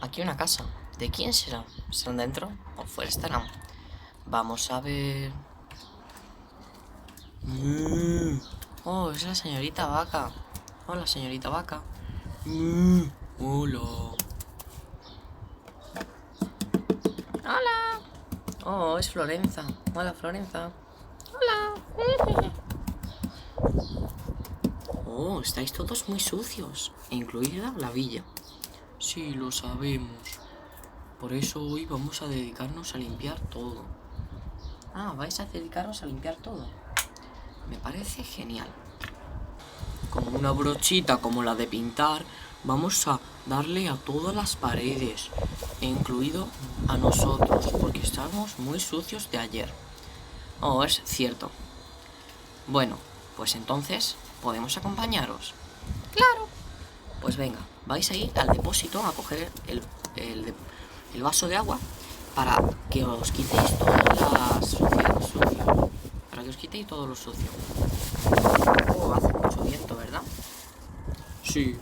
aquí una casa. ¿De quién será? ¿Estarán dentro o fuera estarán? Vamos a ver. Oh, es la señorita vaca. Hola, señorita vaca. Hola. Hola. Oh, es Florenza. Hola, Florenza. Hola. Oh, estáis todos muy sucios, incluida la villa. Sí, lo sabemos. Por eso hoy vamos a dedicarnos a limpiar todo. Ah, vais a dedicaros a limpiar todo. Me parece genial. Con una brochita como la de pintar, vamos a darle a todas las paredes, incluido a nosotros, porque estamos muy sucios de ayer. Oh, es cierto. Bueno, pues entonces, ¿podemos acompañaros? Claro. Pues venga, vais a ir al depósito a coger el vaso de agua para que os quitéis toda la sucio. Para que os quitéis todo lo sucio. Oh, hace mucho viento, ¿verdad? Sí.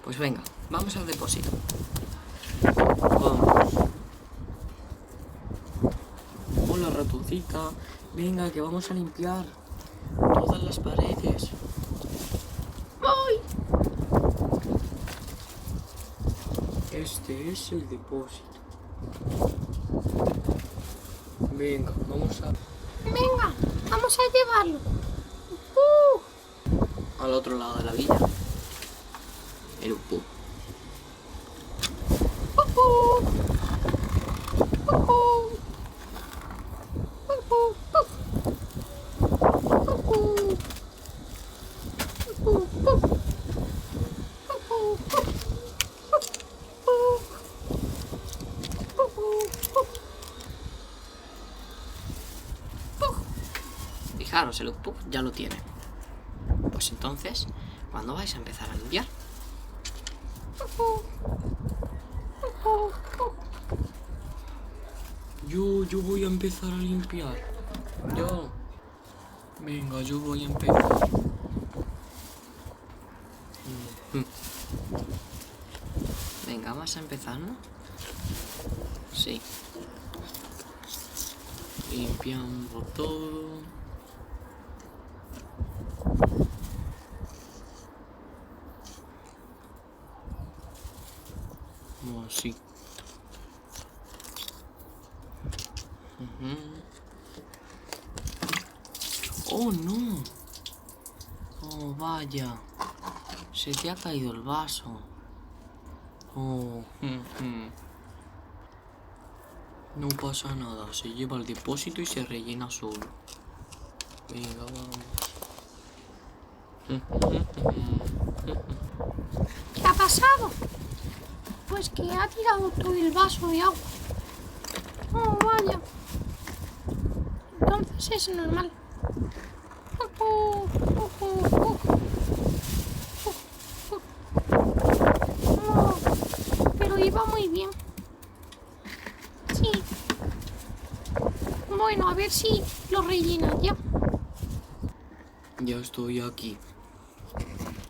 Pues venga, vamos al depósito. Vamos. Hola, ratoncita. Venga, que vamos a limpiar todas las paredes. ¡Voy! Este es el depósito. Venga, vamos a... Venga, vamos a llevarlo. Al otro lado de la villa. El upú. Fijaros, el upú ya lo tiene. Pues entonces, ¿cuándo vais a empezar a limpiar? Yo voy a empezar a limpiar. Yo. Venga, yo voy a empezar. Venga, vas a empezar, ¿no? Sí. Limpiando todo. Oh, sí. Oh, no. Oh, vaya. Se te ha caído el vaso. Oh. No pasa nada. Se lleva al depósito y se rellena solo. Venga, vamos. ¿Qué ha pasado? Pues que ha tirado todo el vaso de agua. Oh, vaya. Entonces es normal. No, pero iba muy bien. Sí. Bueno, a ver si lo rellena ya. Ya estoy aquí.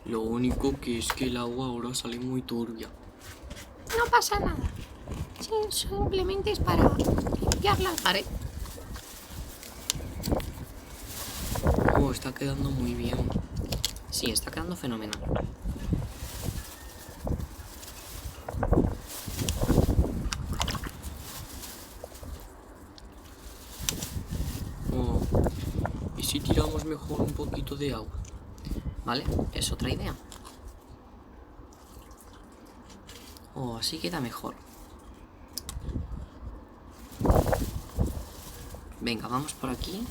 Lo único que es que el agua ahora sale muy turbia. No pasa nada. Sí, simplemente es para limpiar la pared. Oh, está quedando muy bien. Sí, está quedando fenomenal. Oh, ¿y si tiramos mejor un poquito de agua? ¿Vale? Es otra idea. Oh, así queda mejor. Venga, vamos por aquí.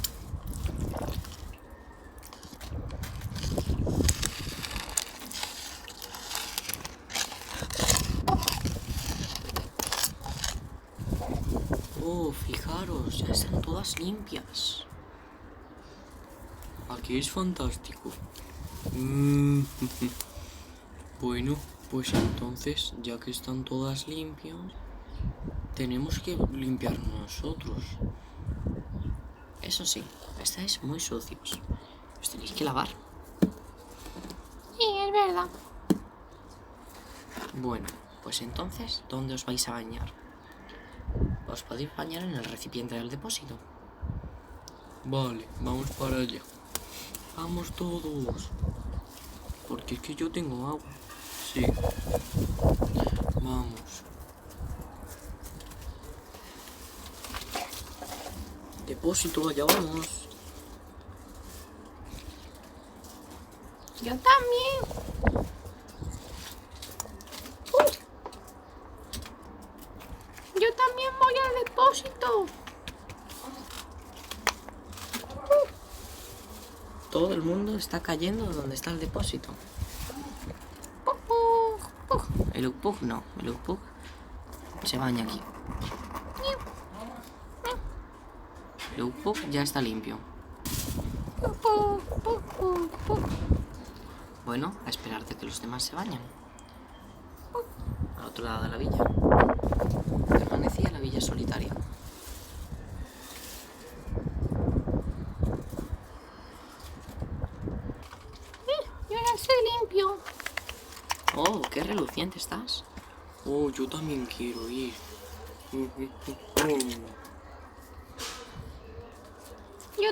Oh, fijaros, ya están todas limpias. Aquí es fantástico. Bueno, pues entonces, ya que están todas limpias, tenemos que limpiar nosotros. Eso sí, estáis muy sucios. Os tenéis que lavar. Sí, es verdad. Bueno, Pues entonces, ¿dónde os vais a bañar? Os podéis bañar en el recipiente del depósito. Vale, vamos para allá. Vamos todos. Porque es que yo tengo agua. Sí. Vamos. Depósito, allá vamos. Yo también. Uy. Yo también voy al depósito. Todo el mundo está cayendo donde está el depósito. El Ukpug no, el Ukpug se baña aquí. El Ukpug ya está limpio. Bueno, a esperar de que los demás se bañen. Al otro lado de la villa permanecía la villa solitaria. Yo ya estoy limpio. Oh, qué reluciente estás. Oh, yo también quiero ir. Yo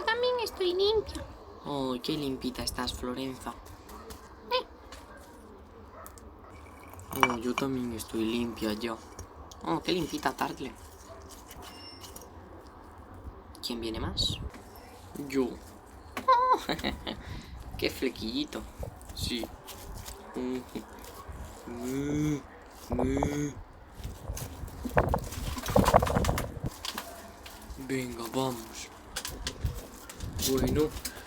también estoy limpia. Oh, qué limpita estás, Florenza. Oh, yo también estoy limpia ya. Oh, qué limpita Tartle. ¿Quién viene más? Yo. Oh, qué flequillito. Sí. Venga, vamos. Bueno,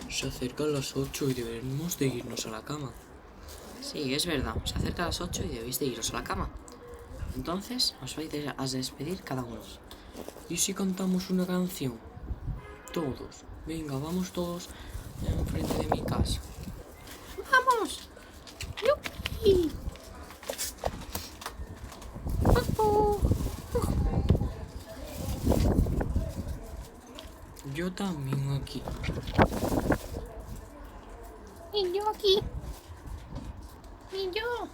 se acercan las 8 y debemos de irnos a la cama. Sí, es verdad, se acerca las 8 y debéis de iros a la cama. Entonces, os vais a despedir cada uno. ¿Y si cantamos una canción? Todos. Venga, vamos todos enfrente de mi casa. ¡Vamos! ¡Yupi! Yo también aquí. Y yo aquí. Y yo.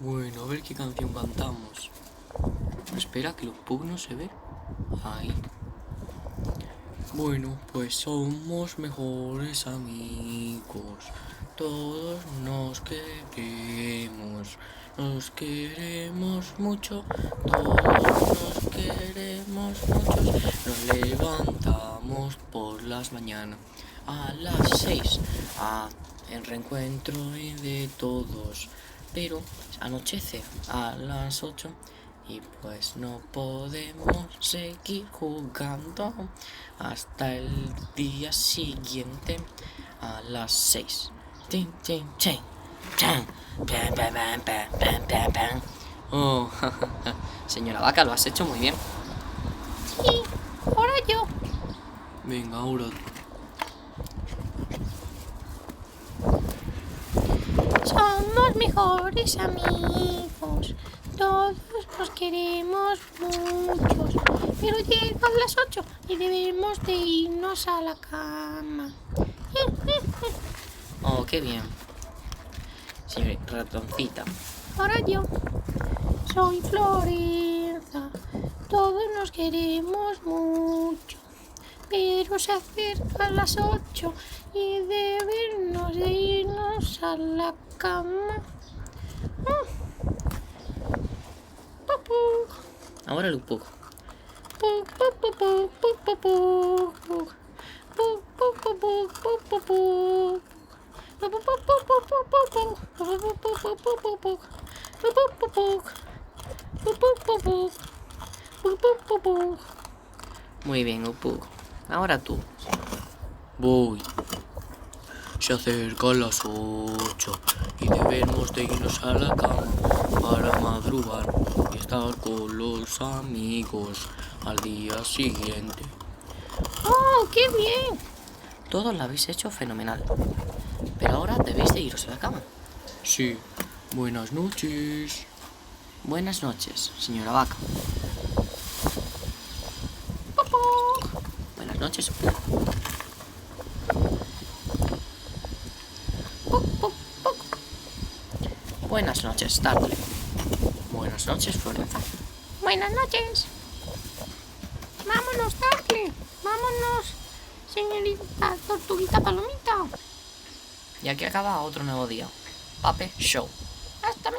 Bueno, a ver qué canción cantamos. Espera, que el Ukpug no se ve. Ahí. Bueno, pues somos mejores amigos. Todos nos queremos mucho. Todos nos queremos mucho. Nos levantamos por las mañanas a las 6 el reencuentro de todos. Pero anochece a las 8 y pues no podemos seguir jugando hasta el día siguiente a las 6. Tin, tin, tin, chan, pam, pam, pam, pam, pam, pam. Oh, señora Vaca, lo has hecho muy bien. Sí, ahora yo. Venga, ahora. Somos mejores amigos. Todos nos queremos muchos. Pero llegan las 8 y debemos de irnos a la cama. Oh, qué bien. Señor Ratoncita. Ahora yo. Soy Florenza. Todos nos queremos mucho. Pero se acercan las 8 y debemos de irnos a la cama. Ahora el Ukpug. Muy bien, Ukpug. Ahora tú. Voy. Se acercan las 8 y debemos de irnos a la cama para madrugar y estar con los amigos al día siguiente. ¡Oh, qué bien! Todo lo habéis hecho fenomenal. Pero ahora debéis de iros a la cama. Sí. Buenas noches. Buenas noches, señora Vaca. Buenas noches, Ukpug. Buenas noches, Tartle. Buenas Buenas noches, Florenza. Buenas noches. Vámonos, Tacle. Vámonos, señorita Tortuguita Palomita. Y aquí acaba otro nuevo día. Pape Show. Hasta